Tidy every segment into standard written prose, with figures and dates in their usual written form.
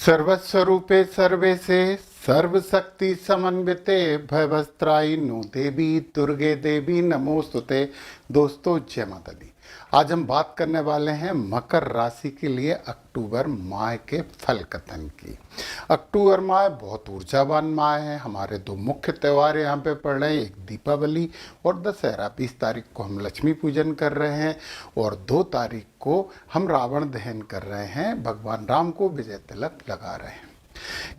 सर्वस्वरूपे सर्वेसे सर्वशक्ति समन्विते भयवस्त्राई no देवी दुर्गे देवी नमोस्तुते। दोस्तों जय माता दी। आज हम बात करने वाले हैं मकर राशि के लिए अक्टूबर माह के फल कथन की। अक्टूबर माह बहुत ऊर्जावान माह है। हमारे दो मुख्य त्यौहार यहाँ पे पड़ रहे हैं, एक दीपावली और दशहरा। 20 तारीख को हम लक्ष्मी पूजन कर रहे हैं और 2 तारीख को हम रावण दहन कर रहे हैं, भगवान राम को विजय तिलक लगा रहे हैं।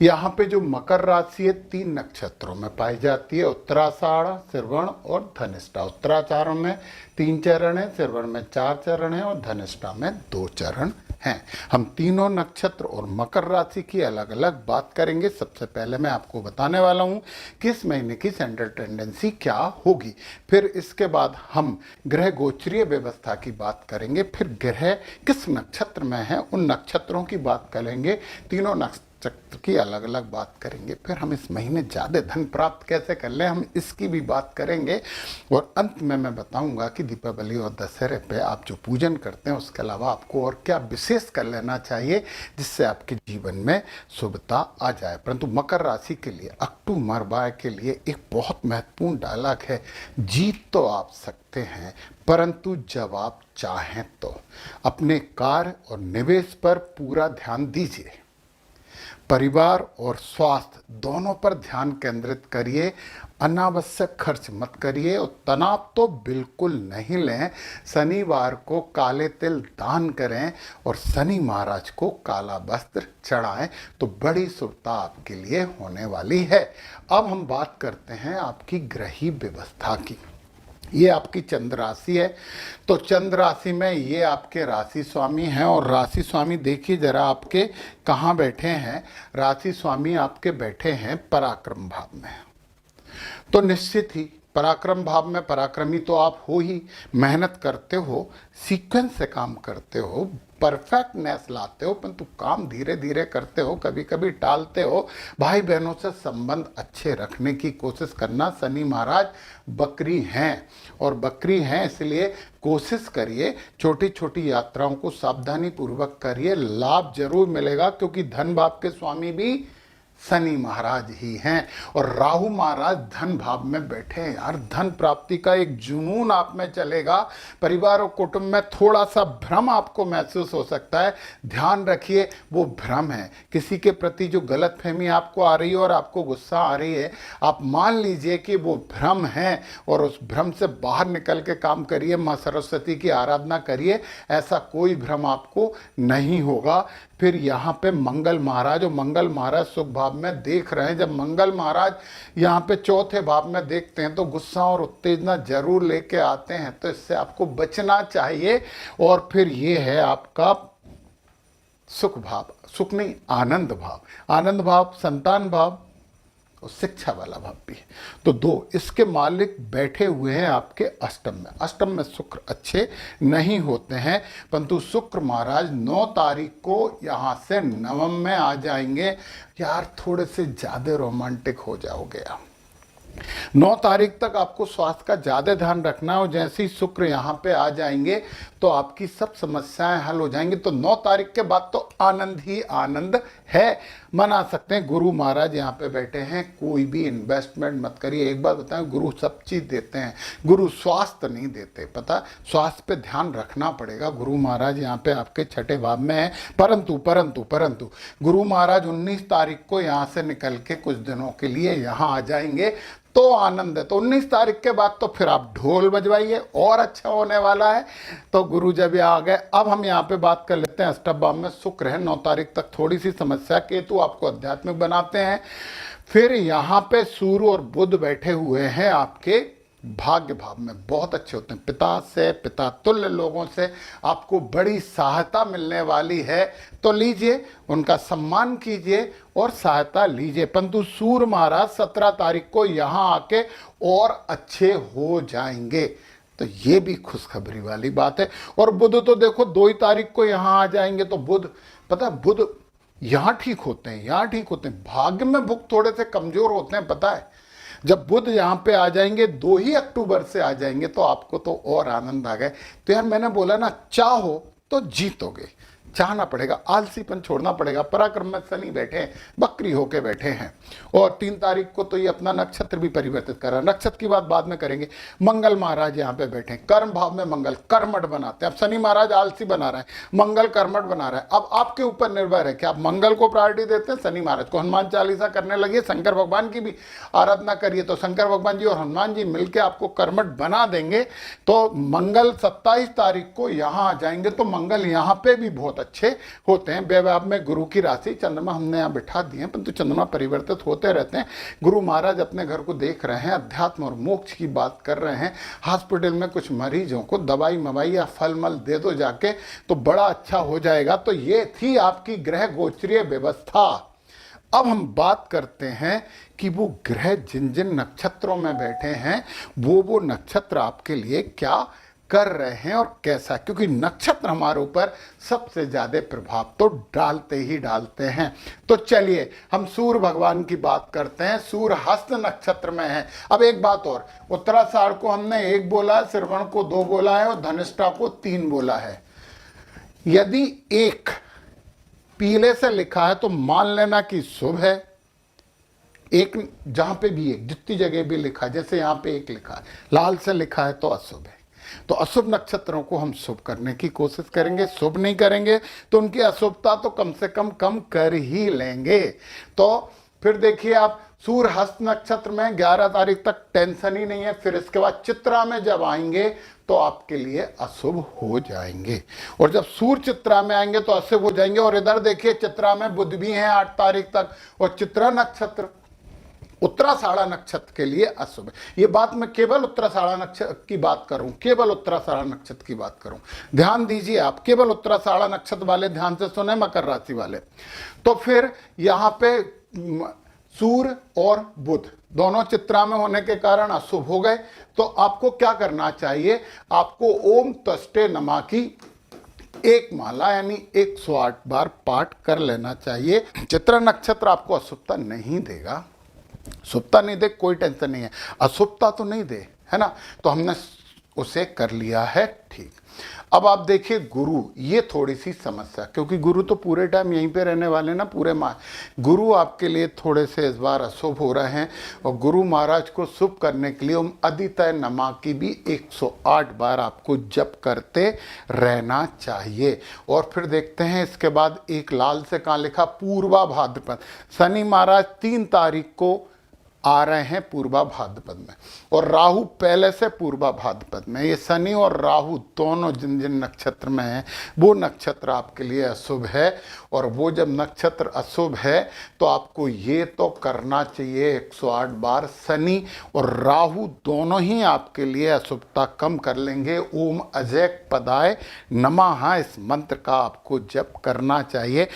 यहाँ पे जो मकर राशि है 3 नक्षत्रों में पाई जाती है, उत्तराषाढ़, श्रवण और धनिष्ठा। उत्तराषाढ़ में 3 चरण है, श्रवण में 4 चरण है और धनिष्ठा में 2 चरण हैं। हम तीनों नक्षत्र और मकर राशि की अलग अलग बात करेंगे। सबसे पहले मैं आपको बताने वाला हूँ कि इस महीने की सेंट्रल टेंडेंसी क्या होगी। फिर इसके बाद हम ग्रह गोचरीय व्यवस्था की बात करेंगे। फिर ग्रह किस नक्षत्र में है उन नक्षत्रों की बात करेंगे। तीनों नक्षत्र की अलग अलग बात करेंगे। फिर हम इस महीने ज़्यादा धन प्राप्त कैसे कर लें, हम इसकी भी बात करेंगे। और अंत में मैं बताऊंगा कि दीपावली और दशहरे पे आप जो पूजन करते हैं उसके अलावा आपको और क्या विशेष कर लेना चाहिए जिससे आपके जीवन में शुभता आ जाए। परंतु मकर राशि के लिए अक्टूबर माह के लिए एक बहुत महत्वपूर्ण डायलॉग है, जीत तो आप सकते हैं परंतु जब आप चाहें तो। अपने कार्य और निवेश पर पूरा ध्यान दीजिए। परिवार और स्वास्थ्य दोनों पर ध्यान केंद्रित करिए। अनावश्यक खर्च मत करिए और तनाव तो बिल्कुल नहीं लें। शनिवार को काले तिल दान करें और शनि महाराज को काला वस्त्र चढ़ाएं तो बड़ी शुभता आपके लिए होने वाली है। अब हम बात करते हैं आपकी ग्रही व्यवस्था की। ये आपकी चंद्र राशि है, तो चंद्र राशि में ये आपके राशि स्वामी हैं और राशि स्वामी देखिए जरा आपके कहाँ बैठे हैं। राशि स्वामी आपके बैठे हैं पराक्रम भाव में। तो निश्चित ही पराक्रम भाव में पराक्रमी तो आप हो ही, मेहनत करते हो, सीक्वेंस से काम करते हो, परफेक्टनेस लाते हो, परंतु काम धीरे धीरे करते हो, कभी कभी टालते हो। भाई बहनों से संबंध अच्छे रखने की कोशिश करना। शनि महाराज बकरी हैं और बकरी हैं इसलिए कोशिश करिए छोटी छोटी यात्राओं को सावधानी पूर्वक करिए। लाभ जरूर मिलेगा क्योंकि धन भाव के स्वामी भी शनि महाराज ही हैं और राहु महाराज धन भाव में बैठे हैं। यार धन प्राप्ति का एक जुनून आप में चलेगा। परिवार और कुटुंब में थोड़ा सा भ्रम आपको महसूस हो सकता है, ध्यान रखिए वो भ्रम है। किसी के प्रति जो गलतफहमी आपको आ रही है और आपको गुस्सा आ रही है, आप मान लीजिए कि वो भ्रम है और उस भ्रम से बाहर निकल के काम करिए। माँ सरस्वती की आराधना करिए, ऐसा कोई भ्रम आपको नहीं होगा। फिर यहाँ पे मंगल महाराज, और मंगल महाराज सुख भाव में देख रहे हैं। जब मंगल महाराज यहाँ पे चौथे भाव में देखते हैं तो गुस्सा और उत्तेजना जरूर लेके आते हैं, तो इससे आपको बचना चाहिए। और फिर ये है आपका सुख भाव, सुख नहीं आनंद भाव। आनंद भाव संतान भाव और शिक्षा वाला भाव भी है। तो 2 इसके मालिक बैठे हुए हैं आपके अष्टम में। अष्टम में शुक्र अच्छे नहीं होते हैं, परंतु शुक्र महाराज 9 तारीख को यहाँ से नवम में आ जाएंगे। यार थोड़े से ज़्यादा रोमांटिक हो जाओगे आप। 9 तारीख तक आपको स्वास्थ्य का ज़्यादा ध्यान रखना है और जैसे ही शुक्र यहाँ पे आ जाएंगे तो आपकी सब समस्याएं हल हो जाएंगी। तो 9 तारीख के बाद तो आनंद ही आनंद है, मना सकते हैं। गुरु महाराज यहाँ पे बैठे हैं, कोई भी इन्वेस्टमेंट मत करिए। एक बात बताएं, गुरु सब चीज़ देते हैं, गुरु स्वास्थ्य नहीं देते। पता, स्वास्थ्य पे ध्यान रखना पड़ेगा। गुरु महाराज यहाँ पे आपके छठे भाव में है। परंतु गुरु महाराज 19 तारीख को यहाँ से निकल के कुछ दिनों के लिए यहाँ आ जाएंगे तो आनंद है। तो 19 तारीख के बाद तो फिर आप ढोल बजवाइए, और अच्छा होने वाला है। तो गुरु जब आ गए, अब हम यहाँ पे बात कर लेते हैं अष्टम भाव में शुक्र है। 9 तारीख तक थोड़ी सी समस्या, केतु आपको आध्यात्मिक बनाते हैं। फिर यहाँ पे सूर्य और बुध बैठे हुए हैं आपके भाग्य भाव में, बहुत अच्छे होते हैं। पिता से, पिता तुल्य लोगों से आपको बड़ी सहायता मिलने वाली है, तो लीजिए, उनका सम्मान कीजिए और सहायता लीजिए। परंतु सूर्य महाराज 17 तारीख को यहाँ आके और अच्छे हो जाएंगे, तो ये भी खुशखबरी वाली बात है। और बुध तो देखो 2 ही तारीख को यहाँ आ जाएंगे, तो बुध, पता है बुध यहाँ ठीक होते हैं, यहाँ ठीक होते हैं। भाग्य में बुध थोड़े से कमजोर होते हैं, पता है। जब बुध यहाँ पे आ जाएंगे 2 ही अक्टूबर से आ जाएंगे तो आपको तो और आनंद आ गए। तो यार मैंने बोला ना, चाहो तो जीतोगे, चाहना पड़ेगा, आलसीपन छोड़ना पड़ेगा। पराक्रम में शनि बैठे हैं, बकरी होके बैठे हैं। और 3 तारीख को तो ये अपना नक्षत्र भी परिवर्तित कर रहा है। नक्षत्र की बात बाद में करेंगे। मंगल महाराज यहाँ पे बैठे हैं, कर्म भाव में मंगल कर्मठ बनाते हैं। अब शनि महाराज आलसी बना रहे हैं, मंगल कर्मठ बना रहा है। अब आपके ऊपर निर्भर है कि आप मंगल को प्रायोरिटी देते हैं, शनि महाराज को। हनुमान चालीसा करने लगे, शंकर भगवान की भी आराधना करिए, तो शंकर भगवान जी और हनुमान जी मिलकर आपको कर्मठ बना देंगे। तो मंगल 27 तारीख को यहाँ आ जाएंगे, तो मंगल यहाँ पे भी बहुत अच्छे होते हैं। व्यवहार में गुरु की राशि चंद्रमा हमने यहाँ बिठा दिए हैं, परंतु चंद्रमा परिवर्तित होते रहते हैं। गुरु महाराज अपने घर को देख रहे हैं, अध्यात्म और मोक्ष की बात कर रहे हैं। हॉस्पिटल में कुछ मरीजों को दवाई मवाई या फल मल दे दो जाके, तो बड़ा अच्छा हो जाएगा। तो ये थी आपकी ग्रह गोचरीय व्यवस्था। अब हम बात करते हैं कि वो ग्रह जिन जिन नक्षत्रों में बैठे हैं वो नक्षत्र आपके लिए क्या कर रहे हैं और कैसा, क्योंकि नक्षत्र हमारे ऊपर सबसे ज्यादा प्रभाव तो डालते ही डालते हैं। तो चलिए हम सूर्य भगवान की बात करते हैं। सूर्य हस्त नक्षत्र में है। अब एक बात और, उत्तराषाढ़ को हमने 1 बोला है, श्रवण को 2 बोला है और धनिष्ठा को 3 बोला है। यदि 1 पीले से लिखा है तो मान लेना कि शुभ है। एक जहां पे भी एक जितनी जगह भी लिखा है, जैसे यहां पे 1 लिखा है, लाल से लिखा है तो अशुभ है। तो अशुभ नक्षत्रों को हम शुभ करने की कोशिश करेंगे। शुभ नहीं करेंगे तो उनकी अशुभता तो कम से कम कर ही लेंगे। तो फिर देखिए आप, सूर्य हस्त नक्षत्र में 11 तारीख तक टेंशन ही नहीं है। फिर इसके बाद चित्रा में जब आएंगे तो आपके लिए अशुभ हो जाएंगे, और जब सूर्य चित्रा में आएंगे तो अशुभ हो जाएंगे। और इधर देखिए चित्रा में बुध भी हैं 8 तारीख तक, और चित्रा नक्षत्र उत्तराषाढ़ा नक्षत्र के लिए अशुभ है। ये बात मैं केवल उत्तराषाढ़ा नक्षत्र की बात करूं, केवल उत्तराषाढ़ा नक्षत्र की बात करूं। ध्यान दीजिए आप, केवल उत्तराषाढ़ा नक्षत्र वाले ध्यान से सुने, मकर राशि वाले। तो फिर यहां पे सूर्य और बुध दोनों चित्रा में होने के कारण अशुभ हो गए। तो आपको क्या करना चाहिए, आपको ओम त्वष्टे नमः की 1 माला यानी 108 बार पाठ कर लेना चाहिए। चित्रा नक्षत्र आपको अशुभता नहीं देगा, शुभता नहीं दे, कोई टेंशन नहीं है, अशुभता तो नहीं दे, है ना। तो हमने उसे कर लिया है, ठीक। अब आप देखिए गुरु, ये थोड़ी सी समस्या, क्योंकि गुरु तो पूरे टाइम यहीं पे रहने वाले ना, पूरे माह। गुरु आपके लिए थोड़े से इस बार अशुभ हो रहे हैं, और गुरु महाराज को शुभ करने के लिए ओम अदितय नमः की भी 108 बार आपको जप करते रहना चाहिए। और फिर देखते हैं इसके बाद एक लाल से कहाँ लिखा, पूर्वा भाद्रपद। शनि महाराज 3 तारीख को आ रहे हैं पूर्वा भाद्रपद में, और राहु पहले से पूर्वा भाद्रपद में। ये शनि और राहु दोनों जिन जिन नक्षत्र में हैं वो नक्षत्र आपके लिए अशुभ है। और वो जब नक्षत्र अशुभ है तो आपको ये तो करना चाहिए 108 बार। शनि और राहु दोनों ही आपके लिए अशुभता कम कर लेंगे। ओम अजय पदाय नमः, इस मंत्र का आपको जप करना चाहिए।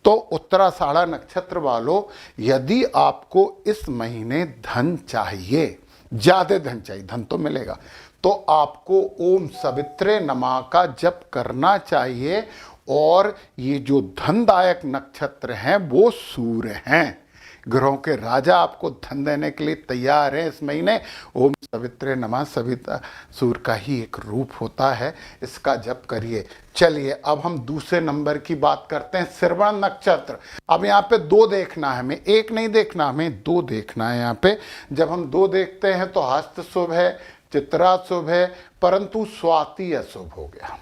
तो उत्तराषाढ़ा नक्षत्र वालों, यदि आपको इस महीने धन चाहिए, ज्यादा धन चाहिए, धन तो मिलेगा, तो आपको ओम सवित्रे नमः का जप करना चाहिए। और ये जो धनदायक नक्षत्र हैं वो सूर्य हैं, ग्रहों के राजा आपको धन देने के लिए तैयार हैं इस महीने। ओम सवित्रे नमः, सविता सूर्य का ही एक रूप होता है, इसका जप करिए। चलिए अब हम दूसरे नंबर की बात करते हैं, श्रवण नक्षत्र। अब यहाँ पे 2 देखना है हमें, 1 नहीं देखना, हमें 2 देखना है यहाँ पे। जब हम 2 देखते हैं तो हस्त शुभ है, चित्रा शुभ है, परंतु स्वाति अशुभ हो गया।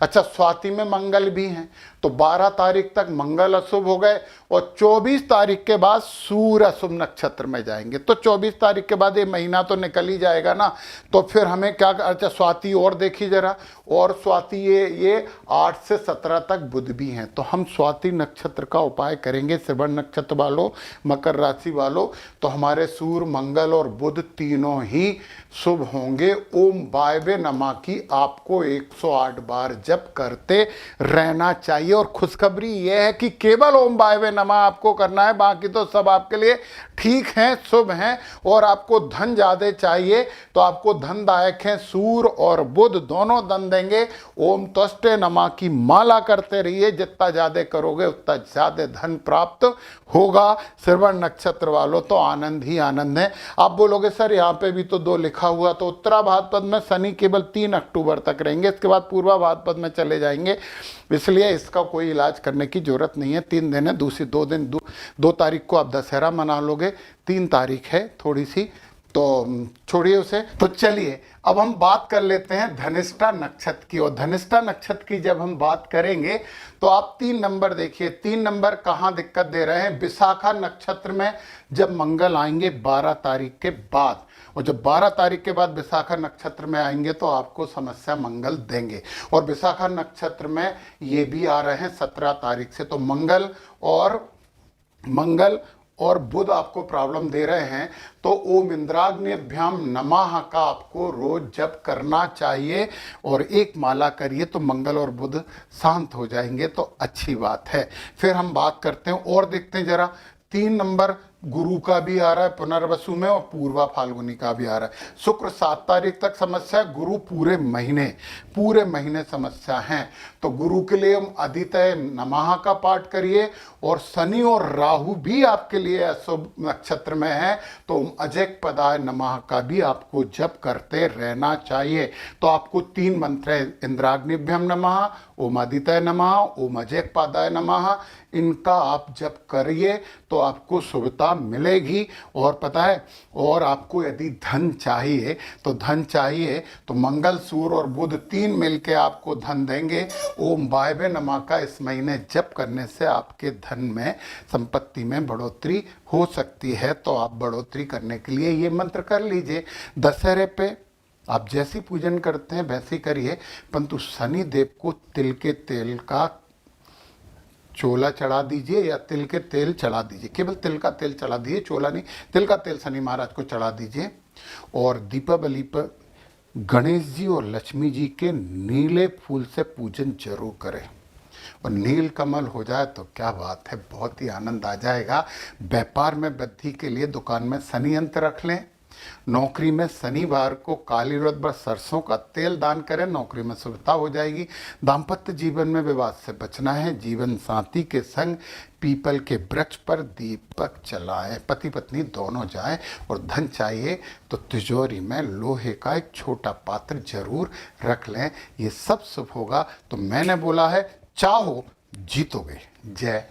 अच्छा, स्वाति में मंगल भी हैं, तो 12 तारीख तक मंगल अशुभ हो गए, और 24 तारीख के बाद सूर्य अशुभ नक्षत्र में जाएंगे। तो 24 तारीख के बाद ये महीना तो निकल ही जाएगा ना। तो फिर हमें क्या, अच्छा स्वाति और देखी जरा, और स्वाति ये 8 से 17 तक बुध भी हैं। तो हम स्वाति नक्षत्र का उपाय करेंगे। श्रवण नक्षत्र वालों, मकर राशि वालों, तो हमारे सूर्य मंगल और बुध तीनों ही शुभ होंगे। ओम वायवे नमः की आपको 108 बार जप करते रहना चाहिए। और खुशखबरी यह है कि केवल ओम वायवे नमः आपको करना है, बाकी तो सब आपके लिए ठीक हैं, शुभ हैं। और आपको धन ज्यादा चाहिए तो आपको धनदायक हैं, सूर्य और बुध दोनों धन देंगे। ओम त्वष्टे नमः की माला करते रहिए, जितना ज्यादा करोगे उतना ज्यादा धन प्राप्त होगा। श्रवण नक्षत्र वालों तो आनंद ही आनंद है। आप बोलोगे सर यहाँ पे भी तो 2 लिखा हुआ, तो उत्तरा भाद्रपद में शनि केवल 3 अक्टूबर तक रहेंगे, इसके बाद पूर्वा भाद्रपद में चले जाएंगे, इसलिए इसका कोई इलाज करने की जरूरत नहीं है। 3 दिन है, दूसरी 2 दिन 2 तारीख को आप दशहरा मना लोगे, 3 तारीख है थोड़ी सी, तो छोड़िए उसे। तो चलिए अब हम बात कर लेते हैं धनिष्ठा नक्षत्र की। और धनिष्ठा नक्षत्र की जब हम बात करेंगे तो आप 3 नंबर देखिए, 3 नंबर कहाँ दिक्कत दे रहे हैं। विशाखा नक्षत्र में जब मंगल आएंगे 12 तारीख के बाद, और जब 12 तारीख के बाद विशाखा नक्षत्र में आएंगे तो आपको समस्या मंगल देंगे। और विशाखा नक्षत्र में ये भी आ रहे हैं 17 तारीख से, तो मंगल और बुध आपको प्रॉब्लम दे रहे हैं। तो ओम इंद्राग्निभ्याम नमः का आपको रोज जप करना चाहिए और एक माला करिए तो मंगल और बुध शांत हो जाएंगे, तो अच्छी बात है। फिर हम बात करते हैं और देखते हैं जरा। 3 नंबर गुरु का भी आ रहा है पुनर्वसु में और पूर्वा फाल्गुनी का भी आ रहा है। शुक्र 7 तारीख तक समस्या, गुरु पूरे महीने समस्या है। तो गुरु के लिए हम आदित्य नमः का पाठ करिए। और शनि और राहु भी आपके लिए अशुभ नक्षत्र में है, तो अजय पदाय नमः का भी आपको जप करते रहना चाहिए। तो आपको 3 मंत्र है, इंद्राग्निभ्यम नमः, ओम आदित्य नमः, ओम अजय पदाय नमः, इनका आप जप करिए तो आपको शुभता मिलेगी। और पता है, और आपको यदि धन चाहिए तो मंगल, सूर्य और बुध 3 मिलके आपको धन देंगे। ओम वायवे नमः का इस महीने जप करने से आपके धन में, संपत्ति में बढ़ोतरी हो सकती है। तो आप बढ़ोतरी करने के लिए ये मंत्र कर लीजिए। दशहरे पे आप जैसी पूजन करते हैं वैसे करिए, परंतु शनि देव को तिल के तेल का चोला चढ़ा दीजिए या तिल के तेल चढ़ा दीजिए। केवल तिल का तेल चढ़ा दीजिए, चोला नहीं, तिल का तेल शनि महाराज को चढ़ा दीजिए। और दीपावली पर गणेश जी और लक्ष्मी जी के नीले फूल से पूजन जरूर करें। और नील कमल हो जाए तो क्या बात है, बहुत ही आनंद आ जाएगा। व्यापार में वृद्धि के लिए दुकान में शनि यंत्र रख लें। नौकरी में शनिवार को काली रुद्र व सरसों का तेल दान करें, नौकरी में सुविधा हो जाएगी। दाम्पत्य जीवन में विवाद से बचना है। जीवन साथी के संग पीपल के वृक्ष पर दीपक जलाएं, पति पत्नी दोनों जाएं। और धन चाहिए तो तिजोरी में लोहे का एक छोटा पात्र जरूर रख लें, ये सब शुभ होगा। तो मैंने बोला है, चाहो जीतोगे। जय